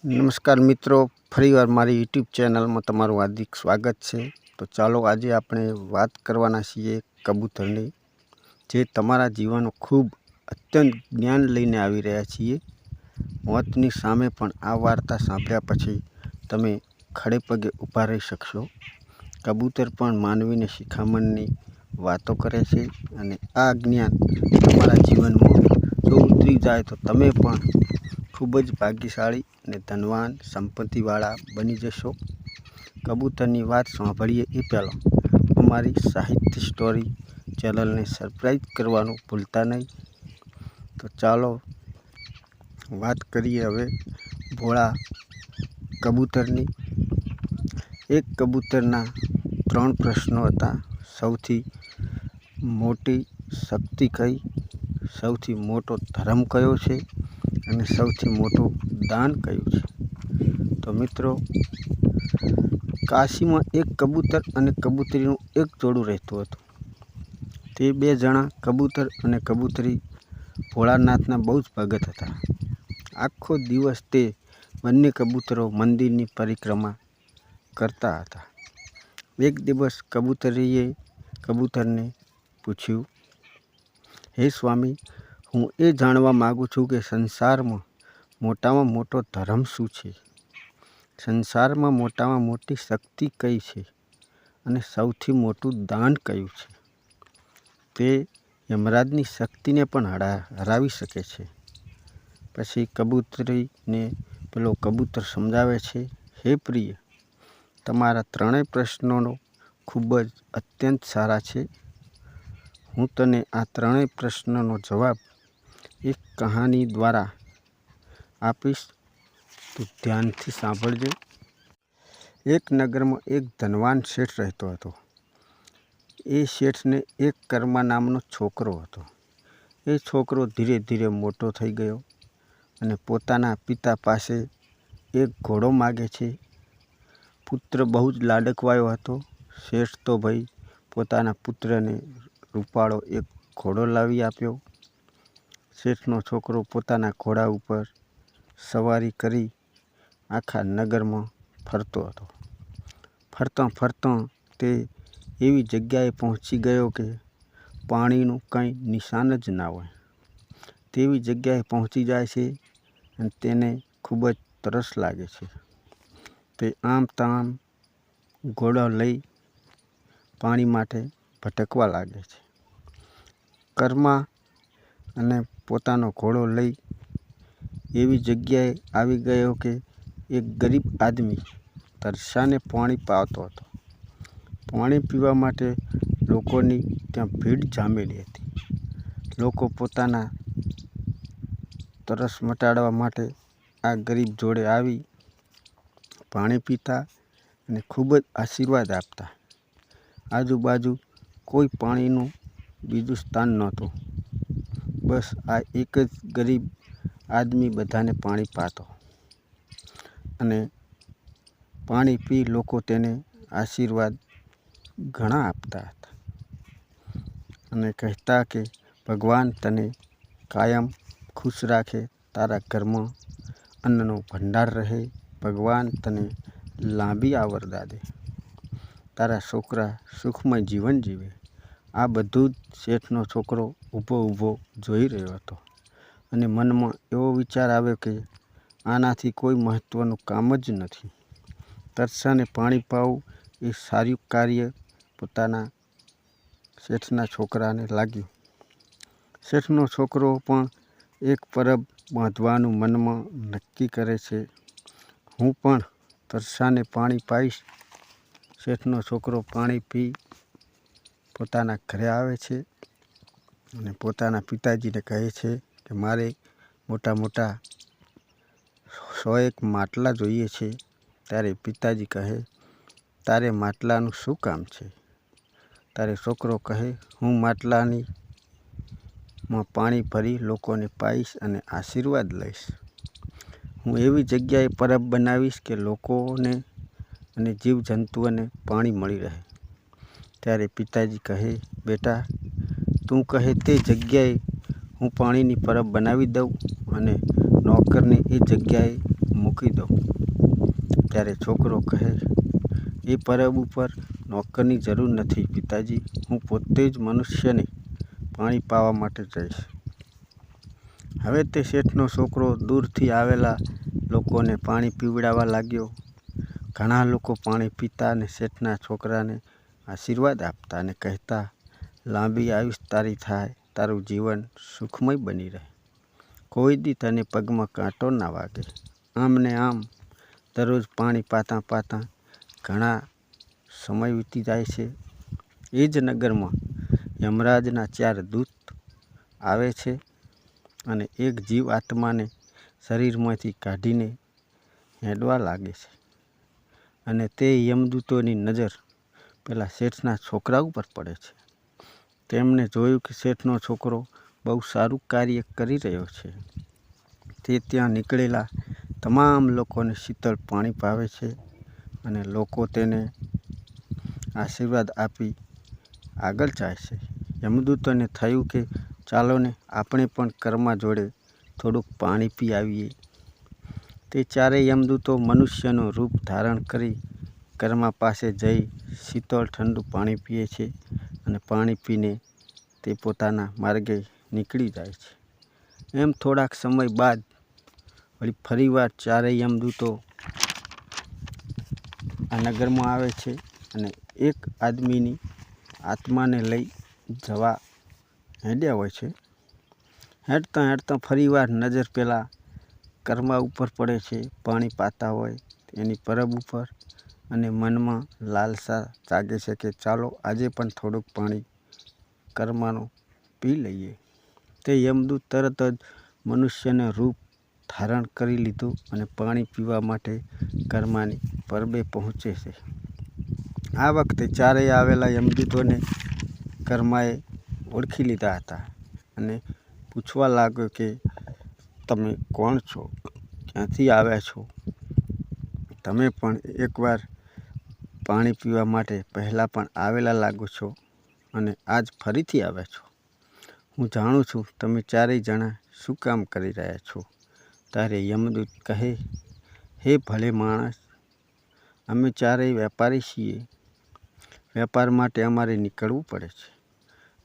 નમસ્કાર મિત્રો, ફરીવાર મારી યુટ્યુબ ચેનલમાં તમારું હાર્દિક સ્વાગત છે। તો ચાલો આજે આપણે વાત કરવાના છીએ કબૂતરની, જે તમારા જીવનનો ખૂબ અત્યંત જ્ઞાન લઈને આવી રહ્યા છીએ। મોતની સામે પણ આ વાર્તા સાંભળ્યા પછી તમે ખડે પગે ઊભા રહી શકશો। કબૂતર પણ માનવીને શિખામણની વાતો કરે છે અને આ જ્ઞાન તમારા જીવનમાં જો ઉતરી જાય તો તમે પણ ખૂબ જ ભાગ્યશાળી અને ધનવાન સંપત્તિવાળા બની જશો। કબૂતરની વાત સાંભળીએ એ પહેલાં અમારી સાહિત્ય સ્ટોરી ચેનલને સબસ્ક્રાઈબ કરવાનું ભૂલતા નહીં। તો ચાલો વાત કરીએ હવે ભોળા કબૂતરની। એક કબૂતરના 3 પ્રશ્નો હતા। સૌથી મોટી શક્તિ કઈ, સૌથી મોટો ધર્મ કયો છે અને સૌથી મોટું દાન કયું છે? તો મિત્રો, કાશીમાં એક કબૂતર અને કબૂતરીનું એક જોડું રહેતું હતું। તે 2 જણા કબૂતર અને કબૂતરી ભોળાનાથના બહુ જ ભગત હતા। આખો દિવસ તે બંને કબૂતરો મંદિરની પરિક્રમા કરતા હતા। એક દિવસ કબૂતરીએ કબૂતરને પૂછ્યું, હે સ્વામી, હું એ જાણવા માગું છું કે સંસારમાં મોટામાં મોટો ધર્મ શું છે? સંસારમાં મોટામાં મોટી શક્તિ કઈ છે અને સૌથી મોટું દાન કયું છે? તે યમરાજની શક્તિને પણ હરાવી શકે છે। પછી કબૂતરીને પેલો કબૂતર સમજાવે છે, હે પ્રિય, તમારા 3 પ્રશ્નોનો ખૂબ જ અત્યંત સારા છે। હું તને આ 3 પ્રશ્નોનો જવાબ એક કહાની દ્વારા આપીશ, તું ધ્યાનથી સાંભળજે। એક નગરમાં એક ધનવાન શેઠ રહેતો હતો। એ શેઠને એક કર્મા નામનો છોકરો હતો। એ છોકરો ધીરે ધીરે મોટો થઈ ગયો અને પોતાના પિતા પાસે એક ઘોડો માગે છે। પુત્ર બહુ જ લાડકવાયો હતો। શેઠ તો ભાઈ પોતાના પુત્રને રૂપાળો એક ઘોડો લાવી આપ્યો। શેઠનો છોકરો પોતાના ઘોડા ઉપર સવારી કરી આખા નગરમાં ફરતો હતો। ફરતાં ફરતાં તે એવી જગ્યાએ પહોંચી ગયો કે પાણીનું કંઈ નિશાન જ ના હોય તેવી જગ્યાએ પહોંચી જાય છે અને તેને ખૂબ જ તરસ લાગે છે। તે આમ તેમ ઘોડો લઈ પાણી માટે ભટકવા લાગે છે। કર્મા અને પોતાનો ઘોડો લઈ એવી જગ્યાએ આવી ગયો કે એક ગરીબ આદમી તરસાને પાણી પાવતો હતો। પાણી પીવા માટે લોકોની ત્યાં ભીડ જામેલી હતી। લોકો પોતાના તરસ મટાડવા માટે આ ગરીબ જોડે આવી પાણી પીતા અને ખૂબ જ આશીર્વાદ આપતા। આજુબાજુ કોઈ પાણીનું બીજું સ્થાન નહોતું, બસ આ એક જ ગરીબ આદમી બધાને પાણી પાતો અને પાણી પી લોકો તેને આશીર્વાદ ઘણા આપતા હતા અને કહેતા કે ભગવાન તને કાયમ ખુશ રાખે, તારા ઘરમાં અન્નનો ભંડાર રહે, ભગવાન તને લાંબી આવરદા દે, તારા છોકરા સુખમય જીવન જીવે। આ બધું જ શેઠનો છોકરો ઊભો ઊભો જોઈ રહ્યો હતો અને મનમાં એવો વિચાર આવ્યો કે આનાથી કોઈ મહત્ત્વનું કામ જ નથી। તરસાને પાણી પાવું એ સારું કાર્ય પોતાના શેઠના છોકરાને લાગ્યું। શેઠનો છોકરો પણ એક પરબ બાંધવાનું મનમાં નક્કી કરે છે। હું પણ તરસાને પાણી પાઈશ। શેઠનો છોકરો પાણી પી પોતાના ઘરે આવે છે અને પોતાના પિતાજીને કહે છે કે મારે મોટા મોટા 100 માટલા જોઈએ છે। ત્યારે પિતાજી કહે, તારે માટલાનું શું કામ છે? ત્યારે છોકરો કહે, હું માટલામાં પાણી ભરી લોકોને પાઈશ અને આશીર્વાદ લઈશ। હું એવી જગ્યાએ પરબ બનાવીશ કે લોકોને અને જીવજંતુઓને પાણી મળી રહે। ત્યારે પિતાજી કહે, બેટા, તું કહે તે જગ્યાએ હું પાણીની પરબ બનાવી દઉં અને નોકરને એ જગ્યાએ મૂકી દો. ત્યારે છોકરો કહે, એ પરબ ઉપર નોકરની જરૂર નથી પિતાજી, હું પોતે જ મનુષ્યને પાણી પાવા માટે જઈશ. હવે તે શેઠનો છોકરો દૂરથી આવેલા લોકોને પાણી પીવડાવવા લાગ્યો. ઘણા લોકો પાણી પીતા અને શેઠના છોકરાને આશીર્વાદ આપતા અને કહેતા, લાંબી આયુષ્ય તારી થાય, તારું જીવન સુખમય બની રહે, કોઈ દી તને પગમાં કાંટો ના વાગે. આમ ને આમ દરરોજ પાણી પાતા પાતા ઘણા સમય વીતી જાય છે. એ જ નગરમાં યમરાજના 4 દૂત આવે છે અને એક જીવ આત્માને શરીરમાંથી કાઢીને હેડવા લાગે છે. અને તે યમદૂતોની નજર પેલા શેઠના છોકરા ઉપર પડે છે. તેમણે જોયું કે શેઠનો છોકરો બહુ સારું કાર્ય કરી રહ્યો છે. તે ત્યાં નીકળેલા તમામ લોકોને શીતળ પાણી પાવે છે અને લોકો તેને આશીર્વાદ આપી આગળ જાય છે. યમદૂતોને થયું કે ચાલો ને આપણે પણ કર્મા જોડે થોડુંક પાણી પી આવીએ. તે 4 યમદૂતો મનુષ્યનું રૂપ ધારણ કરી કર્મા પાસે જઈ શીતળ ઠંડુ પાણી પીએ છે અને પાણી પીને તે પોતાના માર્ગે નીકળી જાય છે. એમ થોડાક સમય બાદ વળી ફરીવાર 4 યમદૂતો આ નગરમાં આવે છે અને એક આદમીની આત્માને લઈ જવા હેડ્યા હોય છે. હેડતા હેડતા ફરીવાર નજર પેલા કર્મા ઉપર પડે છે, પાણી પાતા હોય એની પરબ ઉપર, અને મનમાં લાલસા જાગે છે કે ચાલો આજે પણ થોડુંક પાણી કર્માનું પી લઈએ. તે યમદૂત તરત જ મનુષ્યનું રૂપ ધારણ કરી લીધું અને પાણી પીવા માટે કર્માની પરબે પહોંચે છે. આ વખતે 4 આવેલા યમદૂતોને કર્માએ ઓળખી લીધા હતા અને પૂછવા લાગ્યો કે તમે કોણ છો, ક્યાંથી આવ્યા છો? તમે પણ એકવાર પાણી પીવા માટે પહેલાં પણ આવેલા લાગો છો અને આજ ફરીથી આવ્યા છો. હું જાણું છું તમે 4 જણા શું કામ કરી રહ્યા છો. ત્યારે યમદૂત કહે, હે ભલે માણસ, અમે 4 વેપારી છીએ. વેપાર માટે અમારે નીકળવું પડે છે.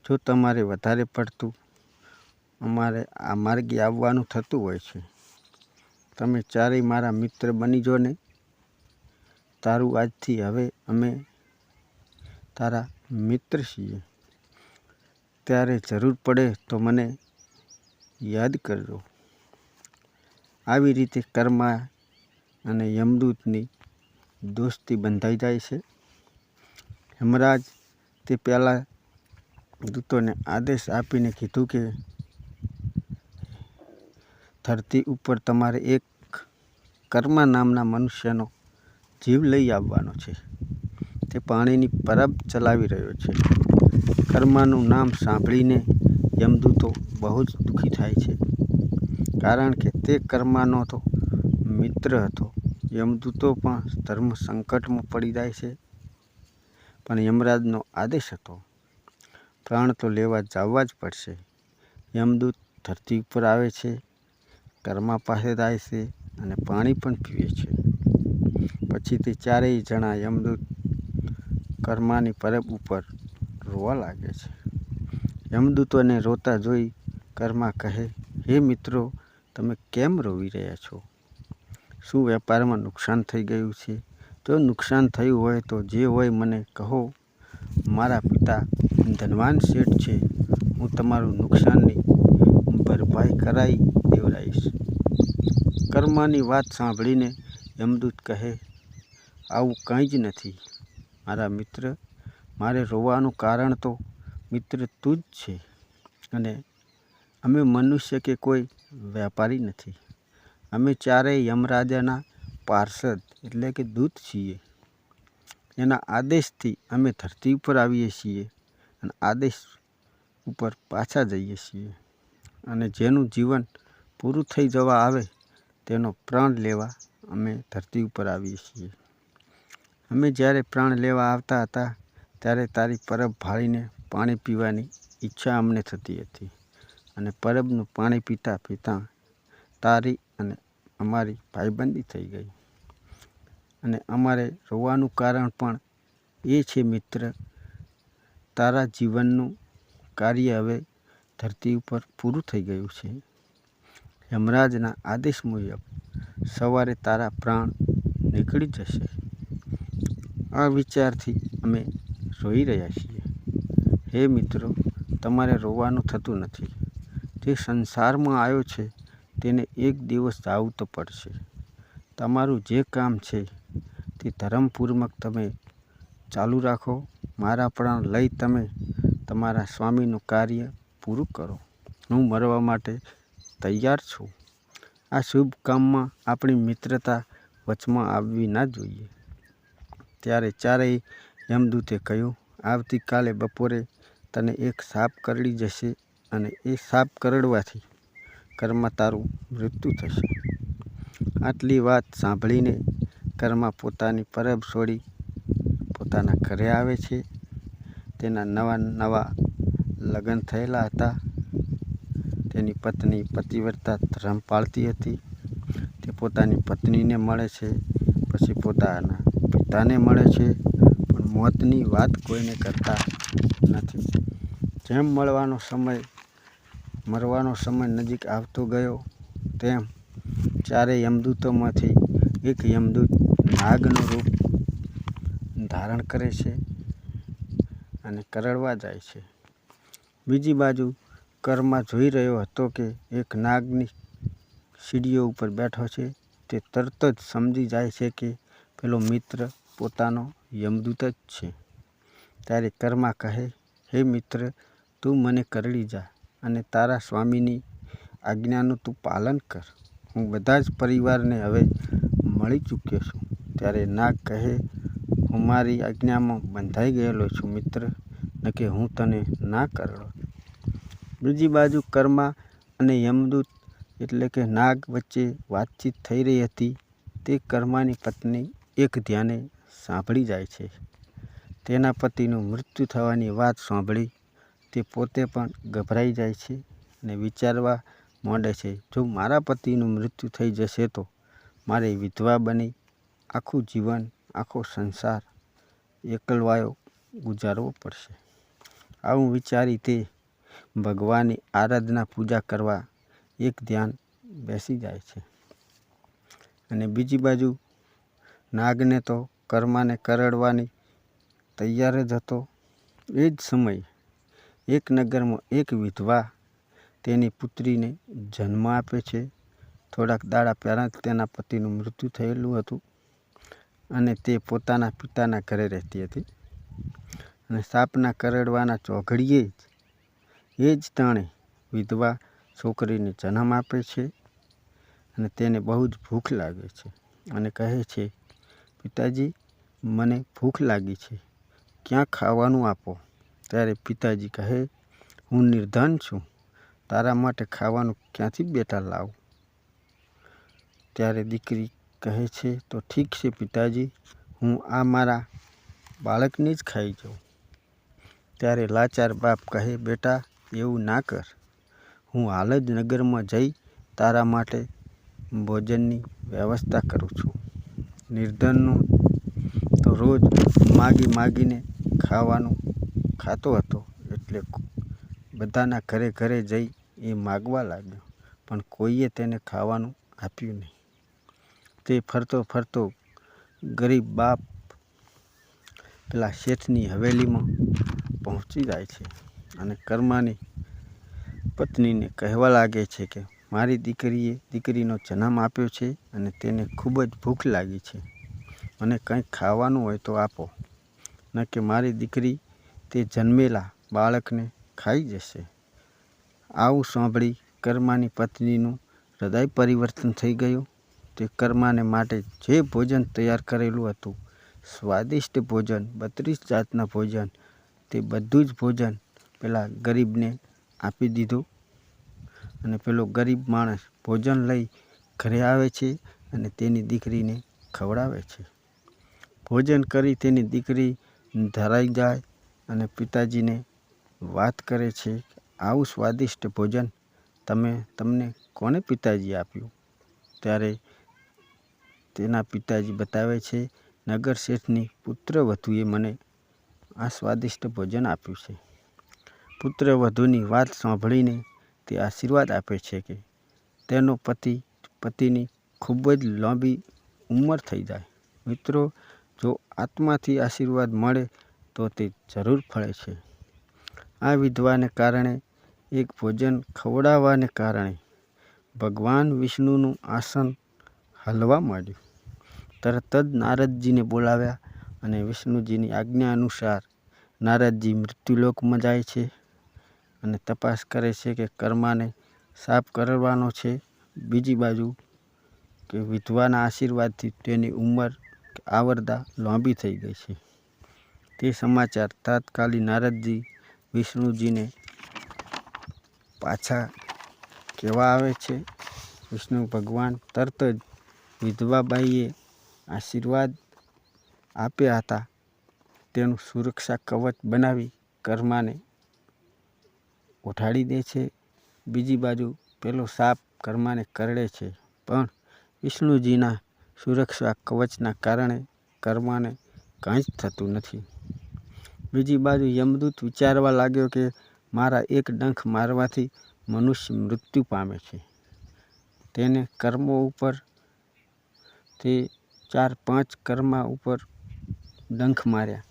જો તમારે વધારે પડતું અમારે આ માર્ગે આવવાનું થતું હોય છે, તમે 4 મારા મિત્ર બની જો ને. તારું આજથી હવે અમે તારા મિત્ર છીએ. ત્યારે જરૂર પડે તો મને યાદ કરજો. આવી રીતે કર્મા અને યમદૂતની દોસ્તી બંધાઈ જાય છે. યમરાજ તે પેલા દૂતોને આદેશ આપીને કીધું કે ધરતી ઉપર તમારે એક કર્મા નામના મનુષ્યનો જીવ લઈ આવવાનો છે. તે પાણીની પરબ ચલાવી રહ્યો છે. કર્માનું નામ સાંભળીને યમદૂતો બહુ જ દુઃખી થાય છે, કારણ કે તે કર્માનો તો મિત્ર હતો. યમદૂતો પણ ધર્મ સંકટમાં પડી જાય છે, પણ યમરાજનો આદેશ હતો, પ્રાણ તો લેવા જવા જ પડશે. યમદૂત ધરતી ઉપર આવે છે, કર્મા પાસે જાય છે અને પાણી પણ પીવે છે. પછી તે 4 જણા યમદૂત કર્માની પરબ ઉપર રોવા લાગે છે. યમદૂતોને રોતા જોઈ કર્મા કહે, હે મિત્રો, તમે કેમ રોવી રહ્યા છો? શું વેપારમાં નુકસાન થઈ ગયું છે? જો નુકસાન થયું હોય તો જે હોય મને કહો. મારા પિતા ધનવાન શેઠ છે. હું તમારું નુકસાનની ભરપાઈ કરાવી દેવડાવીશ. કર્માની વાત સાંભળીને યમદૂત કહે, આવું કંઈ જ નથી મારા મિત્ર. મારે રોવાનું કારણ તો મિત્ર તું જ છે, અને અમે મનુષ્ય કે કોઈ વેપારી નથી. અમે 4 યમરાજાના પાર્ષદ એટલે કે દૂત છીએ. એના આદેશથી અમે ધરતી ઉપર આવીએ છીએ અને આદેશ ઉપર પાછા જઈએ છીએ. અને જેનું જીવન પૂરું થઈ જવા આવે તેનો પ્રાણ લેવા અમે ધરતી ઉપર આવીએ છીએ. અમે જ્યારે પ્રાણ લેવા આવતા હતા ત્યારે તારી પરબ ભાળીને પાણી પીવાની ઈચ્છા અમને થતી હતી, અને પરબનું પાણી પીતા પીતા તારી અને અમારી ભાઈબંધી થઈ ગઈ અને અમારે રોવાનું કારણ પણ એ છે મિત્ર, તારા જીવનનું કાર્ય હવે ધરતી ઉપર પૂરું થઈ ગયું છે. યમરાજના આદેશ મુજબ સવારે તારા પ્રાણ નીકળી જશે. આ વિચારથી અમે રોઈ રહ્યા છીએ. હે મિત્રો, તમારે રોવાનું થતું નથી. જે સંસારમાં આવ્યો છે તેને એક દિવસ જાવું તો પડશે. તમારું જે કામ છે તે ધર્મપૂર્વક તમે ચાલુ રાખો. મારા પ્રાણ લઈ તમે તમારા સ્વામીનું કાર્ય પૂરું કરો. હું મરવા માટે તૈયાર છું. આ શુભ કામમાં આપણી મિત્રતા વચમાં આવવી ના જોઈએ. ત્યારે ચારેય યમદૂતે કહ્યું, આવતીકાલે બપોરે તને એક સાપ કરડી જશે અને એ સાપ કરડવાથી કર્મા તારું મૃત્યુ થશે. આટલી વાત સાંભળીને કર્મા પોતાની પરબ છોડી પોતાના ઘરે આવે છે. તેના નવા લગ્ન થયેલા હતા. તેની પત્ની પતિવ્રતા ધર્મ પાળતી હતી. તે પોતાની પત્નીને મળે છે, પછી પોતાના પિતાને મળે છે, પણ મોતની વાત કોઈને કરતા નથી. જેમ મરવાનો સમય નજીક આવતો ગયો તેમ ચારે યમદૂતોમાંથી એક યમદૂત નાગનું રૂપ ધારણ કરે છે અને કરડવા જાય છે. બીજી બાજુ કર્મા જોઈ રહ્યો હતો કે એક નાગની સીડીઓ ઉપર બેઠો છે. તે તરત જ સમજી જાય છે કે પેલો મિત્ર પોતાનો યમદૂત જ છે. ત્યારે કર્મા કહે, હે મિત્ર, તું મને કરડી જા અને તારા સ્વામીની આજ્ઞાનું તું પાલન કર. હું બધા જ પરિવારને હવે મળી ચૂક્યો છું. ત્યારે નાગ કહે, હું મારી આજ્ઞામાં બંધાઈ ગયેલો છું મિત્ર, નકે હું તને ના કરડો. બીજી બાજુ કર્મા અને યમદૂત એટલે કે નાગ વચ્ચે વાતચીત થઈ રહી હતી. તે કર્માની પત્ની એક ધ્યાને સાંભળી જાય છે. તેના પતિનું મૃત્યુ થવાની વાત સાંભળી તે પોતે પણ ગભરાઈ જાય છે અને વિચારવા માંડે છે, જો મારા પતિનું મૃત્યુ થઈ જશે તો મારે વિધવા બની આખું જીવન, આખો સંસાર એકલવાયો ગુજારવો પડશે. આવું વિચારી તે ભગવાનની આરાધના પૂજા કરવા એક ધ્યાન બેસી જાય છે. અને બીજી બાજુ નાગને તો કર્માને કરડવાની તૈયાર જ હતો. એ જ સમયે એક નગરમાં એક વિધવા તેની પુત્રીને જન્મ આપે છે. થોડાક દાડા પહેલાં તેના પતિનું મૃત્યુ થયેલું હતું અને તે પોતાના પિતાના ઘરે રહેતી હતી. અને સાપના કરડવાના ચોઘડીએ એ જ ટાણે વિધવા છોકરીને જન્મ આપે છે અને તેને બહુ જ ભૂખ લાગે છે અને કહે છે, પિતાજી, મને ભૂખ લાગી છે, ક્યાં ખાવાનું આપો. ત્યારે પિતાજી કહે, હું નિર્ધન છું, તારા માટે ખાવાનું ક્યાંથી બેટા લાવું. ત્યારે દીકરી કહે છે, તો ઠીક છે પિતાજી, હું આ મારા બાળકને જ ખાઈ જાઉં. ત્યારે લાચાર બાપ કહે, બેટા એવું ના કર, હું હાલ જ નગરમાં જઈ તારા માટે ભોજનની વ્યવસ્થા કરું છું. નિર્ધનનું તો રોજ માગીને ખાવાનું ખાતો હતો, એટલે બધાના ઘરે જઈ એ માગવા લાગ્યો, પણ કોઈએ તેને ખાવાનું આપ્યું નહીં. તે ફરતો ગરીબ બાપ પેલા શેઠની હવેલીમાં પહોંચી જાય છે અને કર્માની પત્નીને કહેવા લાગે છે કે મારી દીકરીનો જન્મ આપ્યો છે અને તેને ખૂબ જ ભૂખ લાગી છે, મને કંઈક ખાવાનું હોય તો આપો, ન કે મારી દીકરી તે જન્મેલા બાળકને ખાઈ જશે. આવું સાંભળી કર્માની પત્નીનું હૃદય પરિવર્તન થઈ ગયું. તે કર્માને માટે જે ભોજન તૈયાર કરેલું હતું, સ્વાદિષ્ટ ભોજન, 32 જાતના ભોજન, તે બધું જ ભોજન પેલા ગરીબને આપી દીધું. અને પેલો ગરીબ માણસ ભોજન લઈ ઘરે આવે છે અને તેની દીકરીને ખવડાવે છે. ભોજન કરી તેની દીકરી ધરાઈ જાય અને પિતાજીને વાત કરે છે, આવું સ્વાદિષ્ટ ભોજન તમને કોને પિતાજી આપ્યું. ત્યારે તેના પિતાજી બતાવે છે, નગર શેઠની પુત્રવધૂએ મને આ સ્વાદિષ્ટ ભોજન આપ્યું છે. પુત્રવધૂની વાત સાંભળીને તે આશીર્વાદ આપે છે કે તેનો પતિની ખૂબ જ લાંબી ઉંમર થઈ જાય. મિત્રો, જો આત્માથી આશીર્વાદ મળે તો તે જરૂર ફળે છે. આ વિધવાને કારણે એક ભોજન ખવડાવવાને કારણે ભગવાન વિષ્ણુનું આસન હલવા માંડ્યું. તરત જ નારદજીને બોલાવ્યા અને વિષ્ણુજીની આજ્ઞા અનુસાર નારદજી મૃત્યુલોકમાં જાય છે અને તપાસ કરે છે કે કર્માને સાફ કરવાનો છે. બીજી બાજુ કે વિધવાના આશીર્વાદથી તેની ઉંમર આવરદા લાંબી થઈ ગઈ છે. તે સમાચાર તાત્કાલિક નારદજી વિષ્ણુજીને પાછા કહેવા આવે છે. વિષ્ણુ ભગવાન તરત જ વિધવાબાઈએ આશીર્વાદ આપ્યા હતા તેનું સુરક્ષા કવચ બનાવી કર્માને ઉઠાડી દે છે. બીજી બાજુ પેલો સાપ કર્માને કરડે છે, પણ વિષ્ણુજીના સુરક્ષા કવચના કારણે કર્માને કંઈ જ થતું નથી. બીજી બાજુ યમદૂત વિચારવા લાગ્યો કે મારા એક ડંખ મારવાથી મનુષ્ય મૃત્યુ પામે છે. તેને કર્મો ઉપર તે 4-5 કર્મા ઉપર ડંખ માર્યા,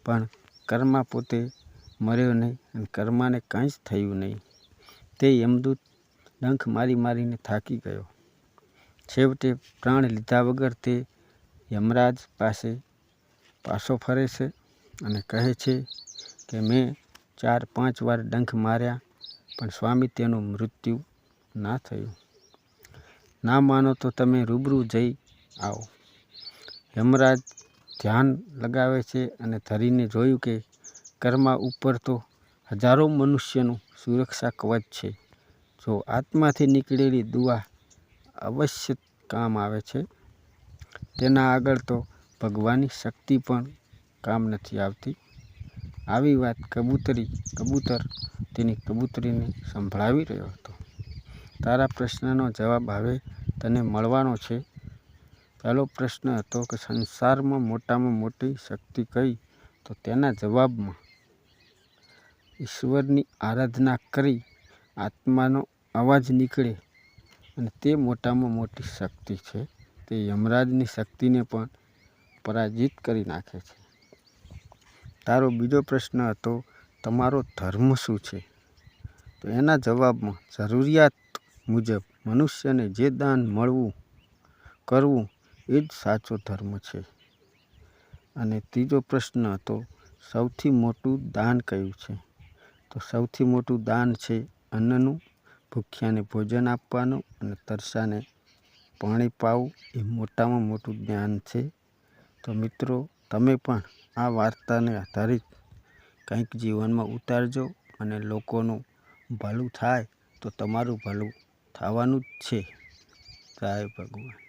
પણ કર્મા પોતે મર્યો નહીં અને કર્માને કંઈ જ થયું નહીં. તે યમદૂત ડંખ મારીને થાકી ગયો. છેવટે પ્રાણ લીધા વગર તે યમરાજ પાસે પાછો ફરે છે અને કહે છે કે મેં 4-5 વાર ડંખ માર્યા, પણ સ્વામી તેનું મૃત્યુ ના થયું. ના માનો તો તમે રૂબરૂ જઈ આવો. યમરાજ ધ્યાન લગાવે છે અને ધરીને જોયું કે કર્મા ઉપર તો હજારો મનુષ્યનું સુરક્ષા કવચ છે. જો આત્માથી નીકળેલી દુઆ અવશ્ય કામ આવે છે. તેના આગળ તો ભગવાનની શક્તિ પણ કામ નથી આવતી. આવી વાત કબૂતર તેની કબૂતરીને સંભળાવી રહ્યો હતો. તારા પ્રશ્નનો જવાબ હવે તને મળવાનો છે. પહેલો પ્રશ્ન હતો કે સંસારમાં મોટામાં મોટી શક્તિ કઈ? તો તેના જવાબમાં ઈશ્વરની આરાધના કરી આત્માનો અવાજ નીકળે અને તે મોટામાં મોટી શક્તિ છે. તે યમરાજની શક્તિને પણ પરાજિત કરી નાખે છે. તારો બીજો પ્રશ્ન હતો તમારો ધર્મ શું છે? તો એના જવાબમાં જરૂરિયાત મુજબ મનુષ્યને જે દાન કરવું એ જ સાચો ધર્મ છે. અને ત્રીજો પ્રશ્ન હતો સૌથી મોટું દાન કયું છે? તો સૌથી મોટું દાન છે અન્નનું. ભૂખ્યાને ભોજન આપવાનું અને તરસાને પાણી પાવું એ મોટામાં મોટું જ્ઞાન છે. તો મિત્રો, તમે પણ આ વાર્તાને આધારિત કંઈક જીવનમાં ઉતારજો અને લોકોનું ભલું થાય તો તમારું ભલું થવાનું જ છે. જય ભગવાન.